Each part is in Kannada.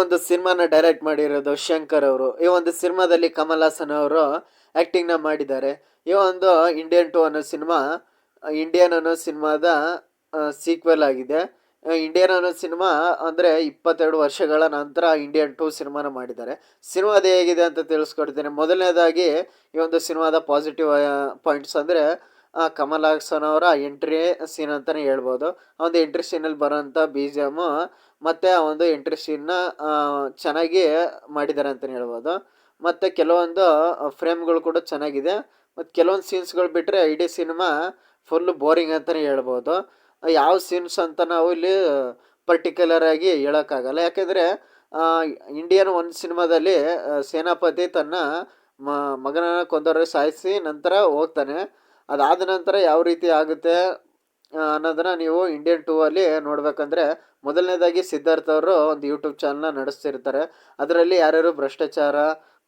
ಒಂದು ಸಿನಿಮಾನ ಡೈರೆಕ್ಟ್ ಮಾಡಿರೋದು ಶಂಕರ್ ಅವರು. ಈ ಒಂದು ಸಿನಿಮಾದಲ್ಲಿ ಕಮಲ್ ಹಾಸನ್ ಅವರು ಆ್ಯಕ್ಟಿಂಗ್ನ ಮಾಡಿದ್ದಾರೆ. ಈ ಒಂದು ಇಂಡಿಯನ್ 2 ಅನ್ನೋ ಸಿನಿಮಾ ಇಂಡಿಯನ್ ಅನ್ನೋ ಸಿನಿಮಾದ ಸೀಕ್ವೆಲ್ ಆಗಿದೆ. ಇಂಡಿಯನ್ ಅನ್ನೋ ಸಿನಿಮಾ ಅಂದರೆ 22 ವರ್ಷಗಳ ನಂತರ ಇಂಡಿಯನ್ 2 ಸಿನಿಮಾನ ಮಾಡಿದ್ದಾರೆ. ಸಿನಿಮಾದ ಹೇಗಿದೆ ಅಂತ ತಿಳಿಸ್ಕೊಡ್ತೇನೆ. ಮೊದಲನೇದಾಗಿ ಈ ಒಂದು ಸಿನಿಮಾದ ಪಾಸಿಟಿವ್ ಪಾಯಿಂಟ್ಸ್ ಅಂದರೆ ಕಮಲ್ ಹಾಸನ್ ಅವರ ಎಂಟ್ರಿ ಸೀನ್ ಅಂತಲೇ ಹೇಳ್ಬೋದು. ಆ ಒಂದು ಎಂಟ್ರಿ ಸೀನಲ್ಲಿ ಬರೋಂಥ ಬಿ ಜಿ ಎಮ್ಮು ಮತ್ತು ಆ ಒಂದು ಎಂಟ್ರಿ ಸೀನ್ನ ಚೆನ್ನಾಗಿ ಮಾಡಿದ್ದಾರೆ ಅಂತಲೇ ಹೇಳ್ಬೋದು. ಮತ್ತು ಕೆಲವೊಂದು ಫ್ರೇಮ್ಗಳು ಕೂಡ ಚೆನ್ನಾಗಿದೆ. ಮತ್ತು ಕೆಲವೊಂದು ಸೀನ್ಸ್ಗಳು ಬಿಟ್ಟರೆ ಇಡೀ ಸಿನಿಮಾ ಫುಲ್ಲು ಬೋರಿಂಗ್ ಅಂತಲೇ ಹೇಳ್ಬೋದು. ಯಾವ ಸೀನ್ಸ್ ಅಂತ ನಾವು ಇಲ್ಲಿ ಪರ್ಟಿಕ್ಯುಲರ್ ಆಗಿ ಹೇಳೋಕ್ಕಾಗಲ್ಲ. ಯಾಕೆಂದರೆ ಇಂಡಿಯನ್ 1 ಸಿನಿಮಾದಲ್ಲಿ ಸೇನಾಪತಿ ತನ್ನ ಮಗನನ್ನು ಕೊಂದವರು ಸಾಯಿಸಿ ನಂತರ ಹೋಗ್ತಾನೆ. ಅದಾದ ನಂತರ ಯಾವ ರೀತಿ ಆಗುತ್ತೆ ಅನ್ನೋದನ್ನು ನೀವು ಇಂಡಿಯನ್ 2 ಅಲ್ಲಿ ನೋಡಬೇಕಂದ್ರೆ, ಮೊದಲನೇದಾಗಿ ಸಿದ್ಧಾರ್ಥ್ ಅವರು ಒಂದು ಯೂಟ್ಯೂಬ್ ಚಾನಲ್ನ ನಡೆಸ್ತಿರ್ತಾರೆ. ಅದರಲ್ಲಿ ಯಾರ್ಯಾರು ಭ್ರಷ್ಟಾಚಾರ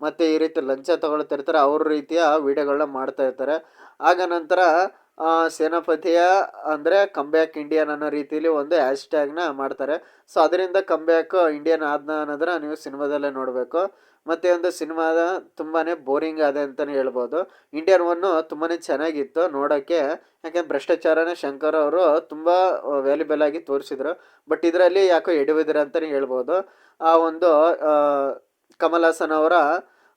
ಮತ್ತು ಈ ರೀತಿ ಲಂಚ ತಗೊಳ್ತಿರ್ತಾರೆ ಅವ್ರ ರೀತಿಯ ವೀಡಿಯೋಗಳನ್ನ ಮಾಡ್ತಾ ಇರ್ತಾರೆ. ಆಗ ನಂತರ ಸೇನಾಪತಿಯ ಅಂದರೆ ಕಮ್ಬ್ಯಾಕ್ ಇಂಡಿಯನ್ ಅನ್ನೋ ರೀತಿಯಲ್ಲಿ ಒಂದು ಹ್ಯಾಶ್ಟ್ಯಾಗ್ನ ಮಾಡ್ತಾರೆ. ಸೊ ಅದರಿಂದ ಕಮ್ಬ್ಯಾಕ್ ಇಂಡಿಯನ್ ಆದ್ನ ಅನ್ನೋದನ್ನ ನೀವು ಸಿನಿಮಾದಲ್ಲೇ ನೋಡಬೇಕು. ಮತ್ತು ಒಂದು ಸಿನಿಮಾದ ತುಂಬಾ ಬೋರಿಂಗ್ ಆದ ಅಂತಲೇ ಹೇಳ್ಬೋದು. ಇಂಡಿಯನ್ 1 ತುಂಬಾ ಚೆನ್ನಾಗಿತ್ತು ನೋಡೋಕ್ಕೆ. ಯಾಕೆಂದ್ರೆ ಭ್ರಷ್ಟಾಚಾರನೇ ಶಂಕರ್ ಅವರು ತುಂಬ ವ್ಯಾಲ್ಯುಬಲ್ ಆಗಿ ತೋರಿಸಿದ್ರು. ಬಟ್ ಇದರಲ್ಲಿ ಯಾಕೋ ಎಡವಿದ್ರು ಅಂತಲೇ ಹೇಳ್ಬೋದು. ಆ ಒಂದು ಕಮಲ್ ಹಾಸನ್ ಅವರ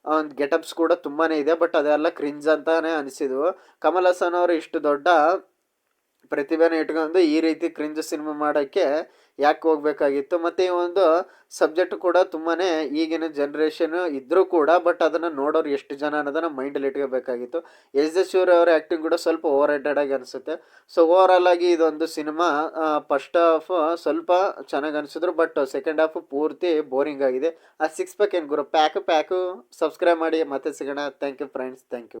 ಒಂದು ಗೆಟಪ್ಸ್ ಕೂಡ ತುಂಬಾ ಇದೆ. ಬಟ್ ಅದೆಲ್ಲ ಕ್ರಿಂಜ್ ಅಂತಲೇ ಅನಿಸಿದ್ವು. ಕಮಲ್ ಹಾಸನ್ ಅವರು ಇಷ್ಟು ದೊಡ್ಡ ಪ್ರತಿಭೆನ ಇಟ್ಕೊಂಡು ಈ ರೀತಿ ಕ್ರಿಂಜ್ ಸಿನಿಮಾ ಮಾಡೋಕ್ಕೆ ಯಾಕೆ ಹೋಗಬೇಕಾಗಿತ್ತು. ಮತ್ತು ಈ ಒಂದು ಸಬ್ಜೆಕ್ಟ್ ಕೂಡ ತುಂಬಾ ಈಗಿನ ಜನ್ರೇಷನು ಇದ್ದರೂ ಕೂಡ ಬಟ್ ಅದನ್ನು ನೋಡೋರು ಎಷ್ಟು ಜನ ಅನ್ನೋದನ್ನು ಮೈಂಡಲ್ಲಿ ಇಟ್ಕೋಬೇಕಾಗಿತ್ತು. ಎಸ್ ಜೆ ಸೂರ್ಯ ಅವರ ಆ್ಯಕ್ಟಿಂಗ್ ಕೂಡ ಸ್ವಲ್ಪ ಓವರ್ ರೇಟೆಡ್ ಆಗಿ ಅನಿಸುತ್ತೆ. ಸೊ ಓವರಾಲ್ ಆಗಿ ಇದೊಂದು ಸಿನಿಮಾ ಫಸ್ಟ್ ಹಾಫ್ ಸ್ವಲ್ಪ ಚೆನ್ನಾಗಿ ಅನಿಸಿದ್ರು. ಬಟ್ ಸೆಕೆಂಡ್ ಹಾಫು ಪೂರ್ತಿ ಬೋರಿಂಗ್ ಆಗಿದೆ. ಆ ಸಿಕ್ಸ್ ಪ್ಯಾಕ್ ಏನು ಗುರು ಪ್ಯಾಕು ಸಬ್ಸ್ಕ್ರೈಬ್ ಮಾಡಿ ಮತ್ತೆ ಸಿಗೋಣ. Thank you friends, thank you.